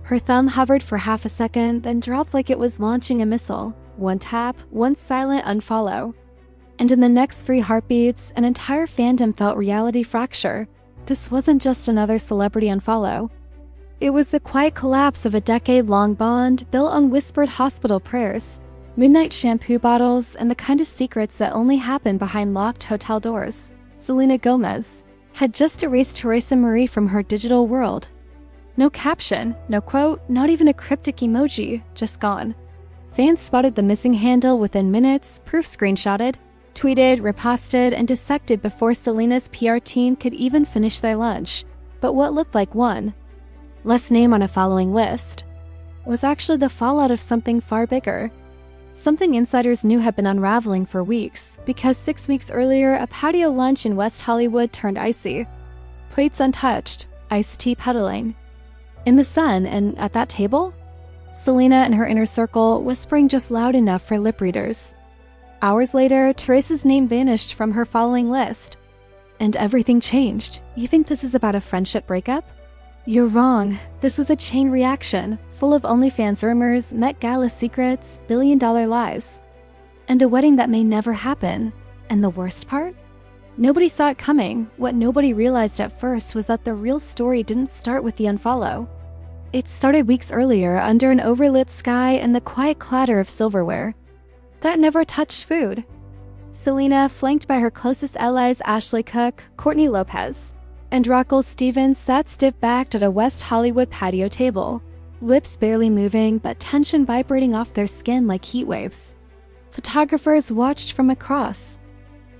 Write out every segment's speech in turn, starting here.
Her thumb hovered for half a second, then dropped like it was launching a missile. One tap, one silent unfollow. And in the next 3 heartbeats, an entire fandom felt reality fracture. This wasn't just another celebrity unfollow. It was the quiet collapse of a decade-long bond built on whispered hospital prayers, midnight shampoo bottles, and the kind of secrets that only happen behind locked hotel doors. Selena Gomez had just erased Teresa Marie from her digital world. No caption, no quote, not even a cryptic emoji, just gone. Fans spotted the missing handle within minutes, proof screenshotted, tweeted, reposted, and dissected before Selena's PR team could even finish their lunch. But what looked like one less name on a following list was actually the fallout of something far bigger. Something insiders knew had been unraveling for weeks, because 6 weeks earlier, a patio lunch in West Hollywood turned icy. Plates untouched, iced tea puddling. In the sun, and at that table, Selena and her inner circle whispering just loud enough for lip readers. Hours later, Teresa's name vanished from her following list. And everything changed. You think this is about a friendship breakup? You're wrong. This was a chain reaction, full of OnlyFans rumors, Met Gala secrets, billion-dollar lies. And a wedding that may never happen. And the worst part? Nobody saw it coming. What nobody realized at first was that the real story didn't start with the unfollow. It started weeks earlier under an overlit sky and the quiet clatter of silverware that never touched food. Selena, flanked by her closest allies Ashley Cook, Courtney Lopez, and Rockwell Stevens, sat stiff-backed at a West Hollywood patio table, lips barely moving but tension vibrating off their skin like heat waves. Photographers watched from across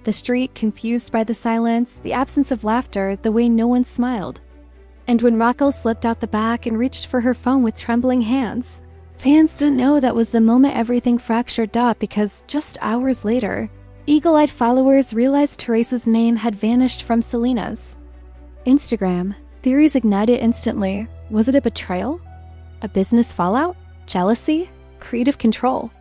the street, confused by the silence, the absence of laughter, the way no one smiled. And when Rockwell slipped out the back and reached for her phone with trembling hands, fans didn't know that was the moment everything fractured up, because just hours later, eagle-eyed followers realized Teresa's name had vanished from Selena's. Instagram. Theories ignited instantly. Was it a betrayal? A business fallout? Jealousy? Creative control?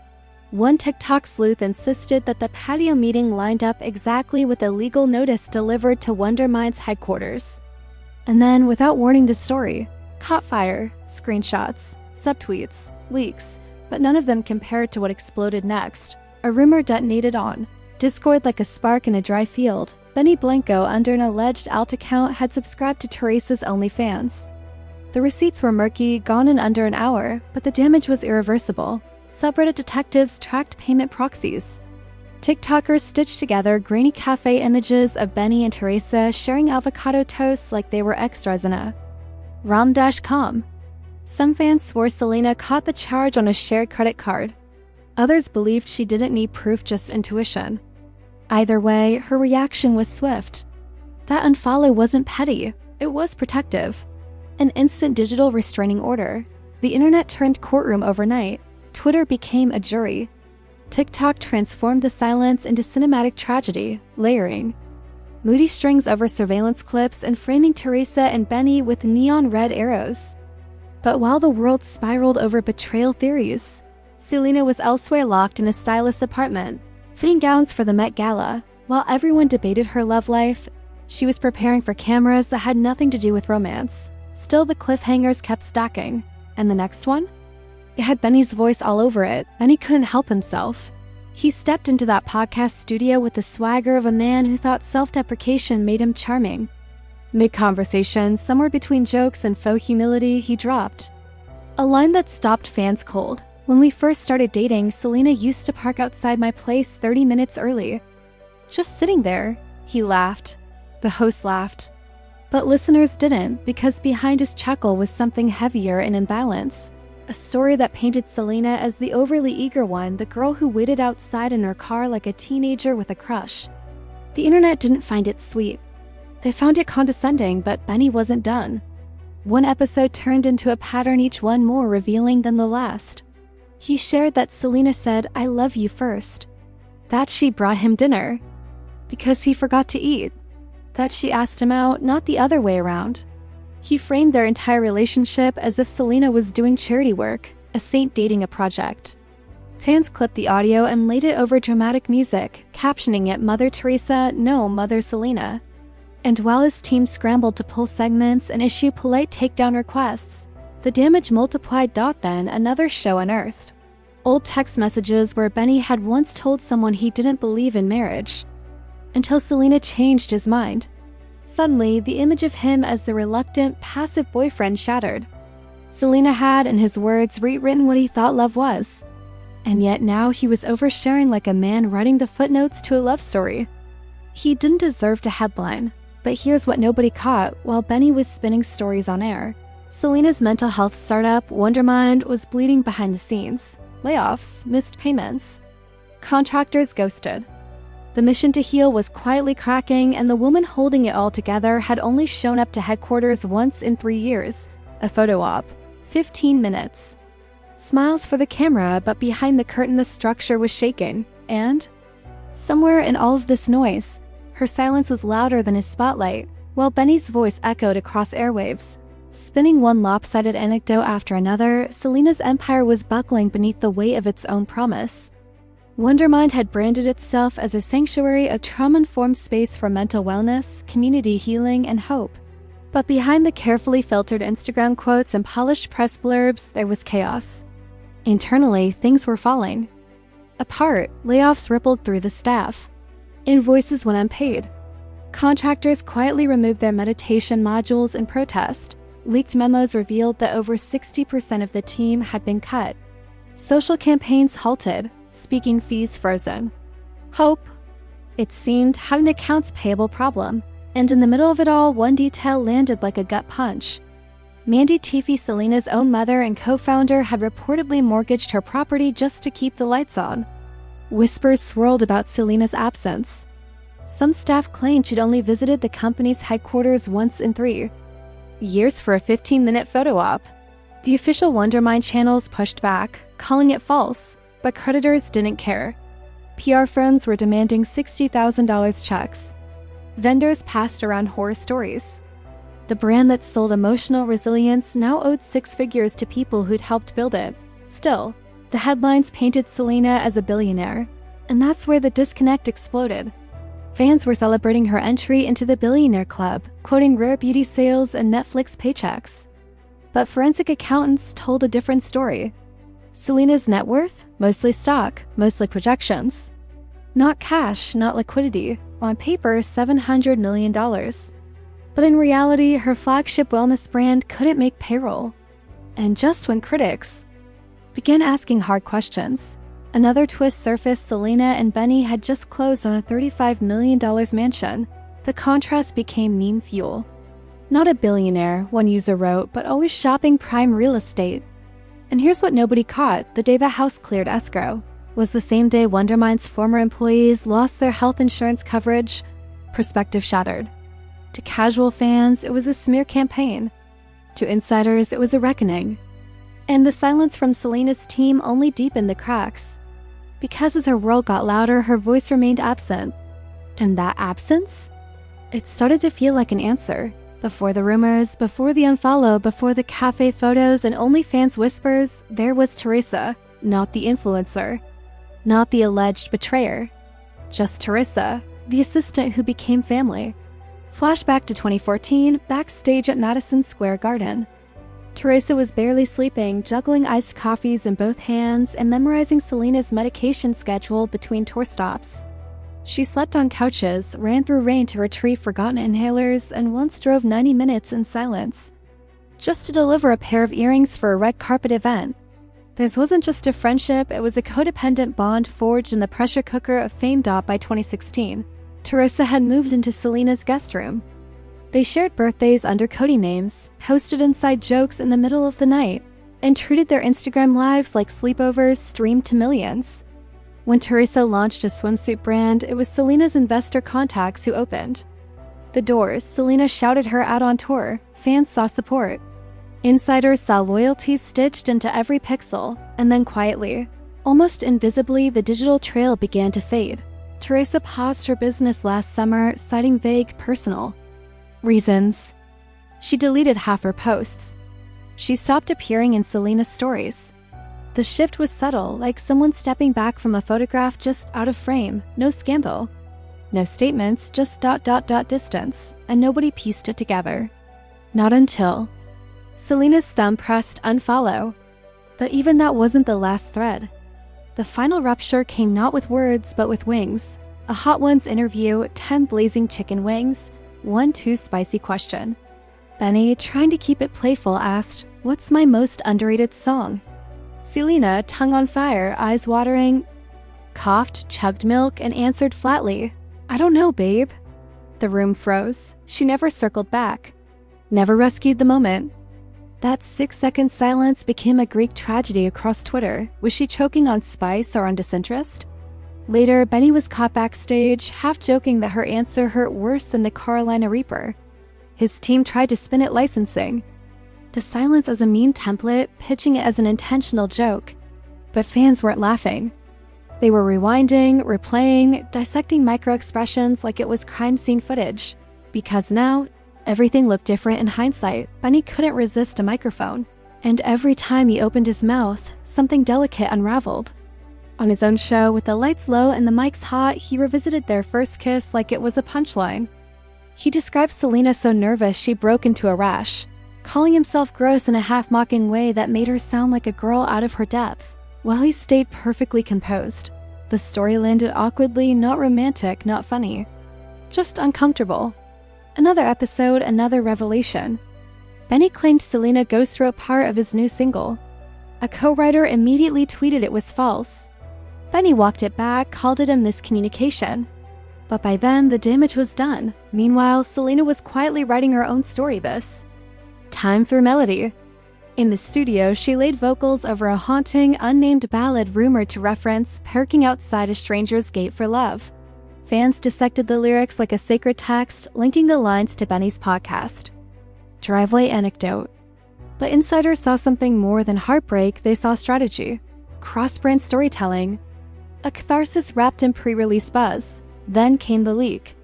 One TikTok sleuth insisted that the patio meeting lined up exactly with a legal notice delivered to Wondermind's headquarters. And then, without warning the story, caught fire, screenshots, subtweets, leaks, but none of them compared to what exploded next. A rumor detonated on Discord like a spark in a dry field. Benny Blanco, under an alleged alt account, had subscribed to Teresa's OnlyFans. The receipts were murky, gone in under an hour, but the damage was irreversible. Subreddit detectives tracked payment proxies. TikTokers stitched together grainy cafe images of Benny and Teresa sharing avocado toast like they were extras in a rom-com. Some fans swore Selena caught the charge on a shared credit card. Others believed she didn't need proof, just intuition. Either way, her reaction was swift. That unfollow wasn't petty, it was protective. An instant digital restraining order. The internet turned courtroom overnight. Twitter became a jury. TikTok transformed the silence into cinematic tragedy, layering moody strings over surveillance clips and framing Teresa and Benny with neon red arrows. But while the world spiraled over betrayal theories, Selena was elsewhere, locked in a stylist's apartment, fitting gowns for the Met Gala. While everyone debated her love life, she was preparing for cameras that had nothing to do with romance. Still, the cliffhangers kept stacking. And the next one? It had Benny's voice all over it. Benny couldn't help himself. He stepped into that podcast studio with the swagger of a man who thought self-deprecation made him charming. Mid-conversation, somewhere between jokes and faux humility, he dropped a line that stopped fans cold. When we first started dating, Selena used to park outside my place 30 minutes early. Just sitting there. He laughed. The host laughed. But listeners didn't, because behind his chuckle was something heavier and imbalance. A story that painted Selena as the overly eager one, the girl who waited outside in her car like a teenager with a crush. The internet didn't find it sweet. They found it condescending, but Benny wasn't done. One episode turned into a pattern, each one more revealing than the last. He shared that Selena said, "I love you" first. That she brought him dinner because he forgot to eat. That she asked him out, not the other way around. He framed their entire relationship as if Selena was doing charity work, a saint dating a project. Fans clipped the audio and laid it over dramatic music, captioning it "Mother Teresa, no Mother Selena." And while his team scrambled to pull segments and issue polite takedown requests, The damage multiplied. Then another show unearthed. Old text messages where Benny had once told someone he didn't believe in marriage. Until Selena changed his mind. Suddenly, the image of him as the reluctant, passive boyfriend shattered. Selena had, in his words, rewritten what he thought love was. And yet now he was oversharing like a man writing the footnotes to a love story. He didn't deserve to headline, but here's what nobody caught while Benny was spinning stories on air. Selena's mental health startup, Wondermind, was bleeding behind the scenes. Layoffs, missed payments. Contractors ghosted. The mission to heal was quietly cracking, and the woman holding it all together had only shown up to headquarters once in 3 years. A photo op. 15 minutes. Smiles for the camera, but behind the curtain the structure was shaking. And somewhere in all of this noise, her silence was louder than his spotlight, while Benny's voice echoed across airwaves. Spinning one lopsided anecdote after another, Selena's empire was buckling beneath the weight of its own promise. Wondermind had branded itself as a sanctuary, a trauma-informed space for mental wellness, community healing, and hope. But behind the carefully filtered Instagram quotes and polished press blurbs, there was chaos. Internally, things were falling apart. Layoffs rippled through the staff. Invoices went unpaid. Contractors quietly removed their meditation modules in protest. Leaked memos revealed that over 60% of the team had been cut. Social campaigns halted. Speaking fees frozen. Hope, it seemed, had an accounts payable problem. And in the middle of it all, one detail landed like a gut punch. Mandy Teefy, Selena's own mother and co-founder, had reportedly mortgaged her property just to keep the lights on. Whispers swirled about Selena's absence. Some staff claimed she'd only visited the company's headquarters once in 3 years for a 15-minute photo op. The official Wondermind channels pushed back, calling it false, but creditors didn't care. PR firms were demanding $60,000 checks. Vendors passed around horror stories. The brand that sold emotional resilience now owed 6 figures to people who'd helped build it. Still, the headlines painted Selena as a billionaire, and that's where the disconnect exploded. Fans were celebrating her entry into the billionaire club, quoting rare beauty sales and Netflix paychecks. But forensic accountants told a different story. Selena's net worth? Mostly stock, mostly projections. Not cash, not liquidity. On paper, $700 million. But in reality, her flagship wellness brand couldn't make payroll. And just when critics began asking hard questions, another twist surfaced. Selena and Benny had just closed on a $35 million mansion. The contrast became meme fuel. Not a billionaire, one user wrote, but always shopping prime real estate. And here's what nobody caught: the day the house cleared escrow was the same day Wondermind's former employees lost their health insurance coverage. Perspective shattered. To casual fans, it was a smear campaign. To insiders, it was a reckoning. And the silence from Selena's team only deepened the cracks. Because as her world got louder, her voice remained absent. And that absence? It started to feel like an answer. Before the rumors, before the unfollow, before the cafe photos and OnlyFans whispers, there was Teresa, not the influencer, not the alleged betrayer. Just Teresa, the assistant who became family. Flashback to 2014, backstage at Madison Square Garden. Teresa was barely sleeping, juggling iced coffees in both hands and memorizing Selena's medication schedule between tour stops. She slept on couches, ran through rain to retrieve forgotten inhalers, and once drove 90 minutes in silence, just to deliver a pair of earrings for a red carpet event. This wasn't just a friendship, it was a codependent bond forged in the pressure cooker of fame. By 2016, Teresa had moved into Selena's guest room. They shared birthdays under Cody names, posted inside jokes in the middle of the night, and treated their Instagram lives like sleepovers streamed to millions. When Teresa launched a swimsuit brand, it was Selena's investor contacts who opened the doors. Selena shouted her out on tour. Fans saw support. Insiders saw loyalty stitched into every pixel. And then quietly, almost invisibly, the digital trail began to fade. Teresa paused her business last summer, citing vague personal reasons. She deleted half her posts. She stopped appearing in Selena's stories. The shift was subtle, like someone stepping back from a photograph just out of frame. No scandal. No statements, just distance. And nobody pieced it together. Not until Selena's thumb pressed unfollow. But even that wasn't the last thread. The final rupture came not with words, but with wings. A Hot Ones interview, 10 blazing chicken wings, 1 too spicy question. Benny, trying to keep it playful, asked, "What's my most underrated song?" Selena, tongue on fire, eyes watering, coughed, chugged milk, and answered flatly, "I don't know, babe." The room froze. She never circled back. Never rescued the moment. That 6-second silence became a Greek tragedy across Twitter. Was she choking on spice or on disinterest? Later, Benny was caught backstage, half joking that her answer hurt worse than the Carolina Reaper. His team tried to spin it licensing. The silence as a meme template, pitching it as an intentional joke. But fans weren't laughing. They were rewinding, replaying, dissecting micro-expressions like it was crime scene footage. Because now, everything looked different in hindsight. Benny couldn't resist a microphone. And every time he opened his mouth, something delicate unraveled. On his own show, with the lights low and the mics hot, he revisited their first kiss like it was a punchline. He described Selena so nervous she broke into a rash, calling himself gross in a half-mocking way that made her sound like a girl out of her depth, while he stayed perfectly composed. The story landed awkwardly, not romantic, not funny. Just uncomfortable. Another episode, another revelation. Benny claimed Selena ghost wrote part of his new single. A co-writer immediately tweeted it was false. Benny walked it back, called it a miscommunication. But by then, the damage was done. Meanwhile, Selena was quietly writing her own story this time through melody. In the studio, she laid vocals over a haunting, unnamed ballad rumored to reference parking outside a stranger's gate for love. Fans dissected the lyrics like a sacred text, linking the lines to Benny's podcast. Driveway anecdote. But insiders saw something more than heartbreak. They saw strategy. Cross-brand storytelling. A catharsis wrapped in pre-release buzz. Then came the leak.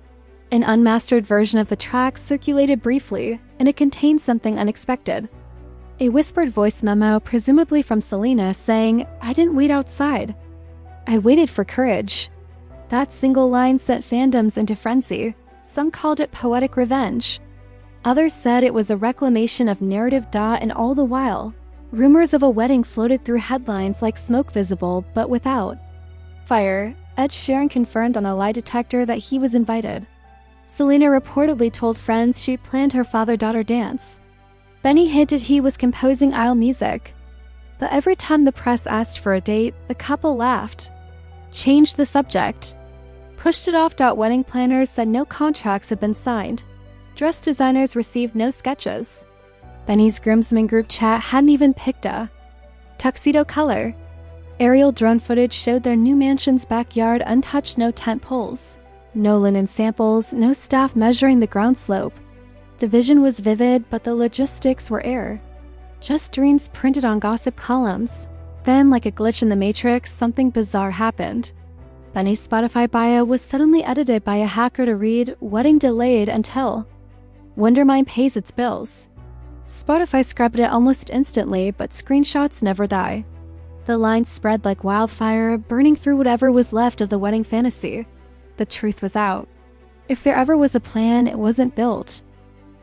An unmastered version of the track circulated briefly, and it contained something unexpected. A whispered voice memo, presumably from Selena, saying, "I didn't wait outside. I waited for courage." That single line sent fandoms into frenzy. Some called it poetic revenge. Others said it was a reclamation of narrative and all the while, rumors of a wedding floated through headlines like smoke visible, but without fire. Ed Sheeran confirmed on a lie detector that he was invited. Selena reportedly told friends she planned her father-daughter dance. Benny hinted he was composing aisle music. But every time the press asked for a date, the couple laughed, changed the subject, pushed it off. Wedding planners said no contracts had been signed. Dress designers received no sketches. Benny's groomsmen group chat hadn't even picked a tuxedo color. Aerial drone footage showed their new mansion's backyard untouched, no tent poles, no linen samples, no staff measuring the ground slope. The vision was vivid, but the logistics were air. Just dreams printed on gossip columns. Then, like a glitch in the Matrix, something bizarre happened. Benny's Spotify bio was suddenly edited by a hacker to read, "Wedding delayed until Wondermine pays its bills." Spotify scrubbed it almost instantly, but screenshots never die. The lines spread like wildfire, burning through whatever was left of the wedding fantasy. The truth was out. If there ever was a plan, it wasn't built.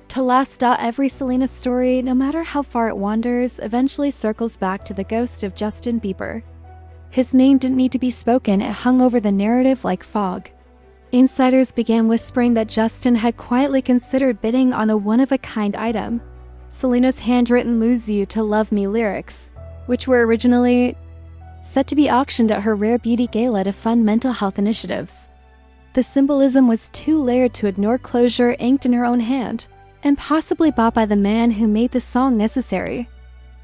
To last, every Selena story, no matter how far it wanders, eventually circles back to the ghost of Justin Bieber. His name didn't need to be spoken, it hung over the narrative like fog. Insiders began whispering that Justin had quietly considered bidding on a one-of-a-kind item, Selena's handwritten "Lose You to Love Me" lyrics, which were originally set to be auctioned at her Rare Beauty Gala to fund mental health initiatives. The symbolism was too layered to ignore closure inked in her own hand, and possibly bought by the man who made the song necessary.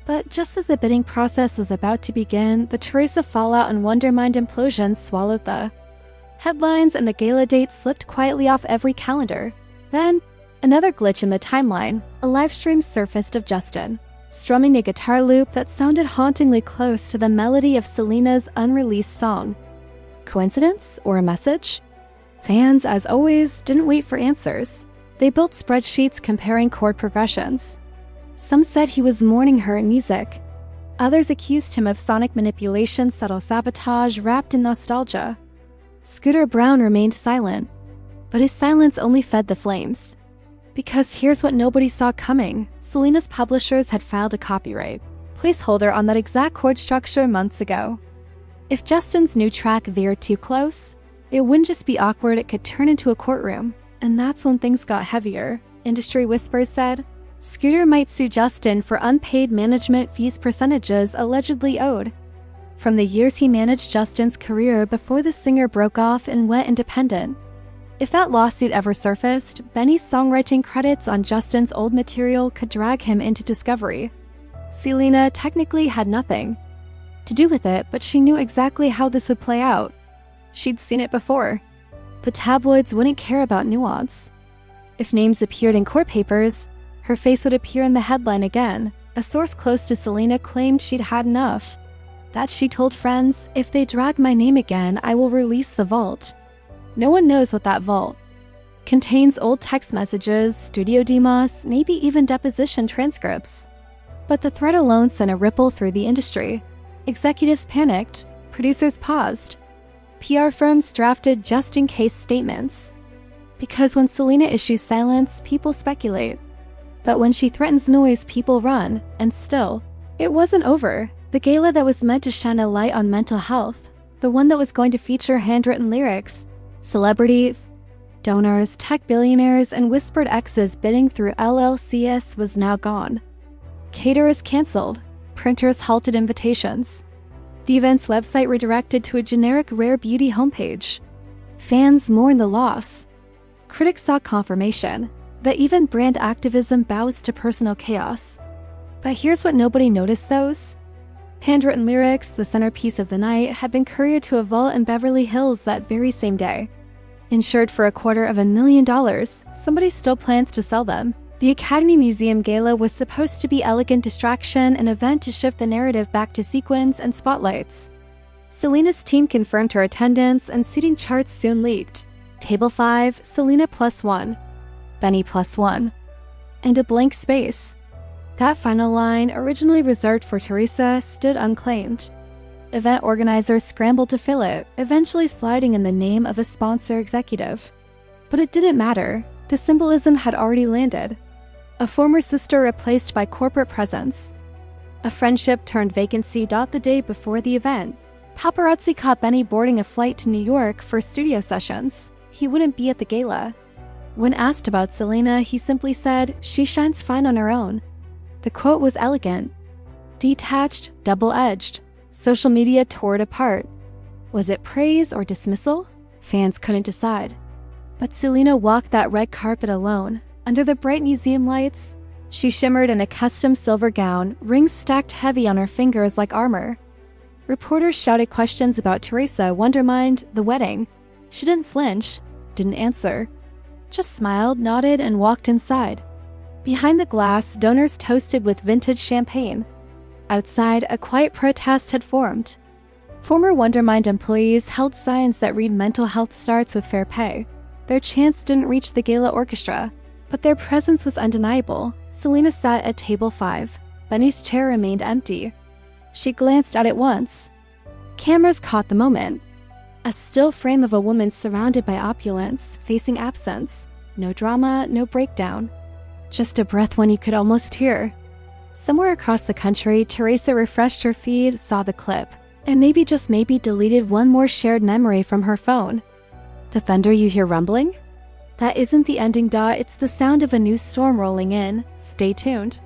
But just as the bidding process was about to begin, the Teresa fallout and Wondermind implosion swallowed the headlines, and the gala date slipped quietly off every calendar. Then, another glitch in the timeline, a livestream surfaced of Justin, strumming a guitar loop that sounded hauntingly close to the melody of Selena's unreleased song. Coincidence or a message? Fans, as always, didn't wait for answers. They built spreadsheets comparing chord progressions. Some said he was mourning her in music. Others accused him of sonic manipulation, subtle sabotage, wrapped in nostalgia. Scooter Braun remained silent, but his silence only fed the flames. Because here's what nobody saw coming. Selena's publishers had filed a copyright placeholder on that exact chord structure months ago. If Justin's new track veered too close, it wouldn't just be awkward, it could turn into a courtroom. And that's when things got heavier. Industry whispers said Scooter might sue Justin for unpaid management fees percentages allegedly owed from the years he managed Justin's career before the singer broke off and went independent. If that lawsuit ever surfaced, Benny's songwriting credits on Justin's old material could drag him into discovery. Selena technically had nothing to do with it, but she knew exactly how this would play out. She'd seen it before. But tabloids wouldn't care about nuance. If names appeared in court papers, her face would appear in the headline again. A source close to Selena claimed she'd had enough. That she told friends, if they drag my name again, I will release the vault. No one knows what that vault contains. Old text messages, studio demos, maybe even deposition transcripts. But the threat alone sent a ripple through the industry. Executives panicked, producers paused. PR firms drafted just-in-case statements. Because when Selena issues silence, people speculate. But when she threatens noise, people run. And still, it wasn't over. The gala that was meant to shine a light on mental health, the one that was going to feature handwritten lyrics, celebrity donors, tech billionaires, and whispered exes bidding through LLCs, was now gone. Caterers canceled. Printers halted invitations. The event's website redirected to a generic rare beauty homepage. Fans mourned the loss. Critics saw confirmation that even brand activism bows to personal chaos. But here's what nobody noticed: those handwritten lyrics, the centerpiece of the night, had been couriered to a vault in Beverly Hills that very same day. Insured for $250,000, somebody still plans to sell them. The Academy Museum Gala was supposed to be elegant distraction, an event to shift the narrative back to sequins and spotlights. Selena's team confirmed her attendance, and seating charts soon leaked. Table 5, Selena +1, Benny +1, and a blank space. That final line, originally reserved for Teresa, stood unclaimed. Event organizers scrambled to fill it, eventually sliding in the name of a sponsor executive. But it didn't matter. The symbolism had already landed. A former sister replaced by corporate presence. A friendship turned vacancy. The day before the event, paparazzi caught Benny boarding a flight to New York for studio sessions. He wouldn't be at the gala. When asked about Selena, he simply said, "She shines fine on her own." The quote was elegant, detached, double-edged. Social media tore it apart. Was it praise or dismissal? Fans couldn't decide. But Selena walked that red carpet alone. Under the bright museum lights, she shimmered in a custom silver gown, rings stacked heavy on her fingers like armor. Reporters shouted questions about Teresa, Wondermind, the wedding. She didn't flinch, didn't answer. Just smiled, nodded, and walked inside. Behind the glass, donors toasted with vintage champagne. Outside, a quiet protest had formed. Former Wondermind employees held signs that read "Mental health starts with fair pay." Their chants didn't reach the gala orchestra, but their presence was undeniable. Selena sat at table 5. Benny's chair remained empty. She glanced at it once. Cameras caught the moment. A still frame of a woman surrounded by opulence, facing absence. No drama, no breakdown. Just a breath one you could almost hear. Somewhere across the country, Teresa refreshed her feed, saw the clip, and maybe, just maybe, deleted one more shared memory from her phone. The thunder you hear rumbling? That isn't the ending. It's the sound of a new storm rolling in. Stay tuned.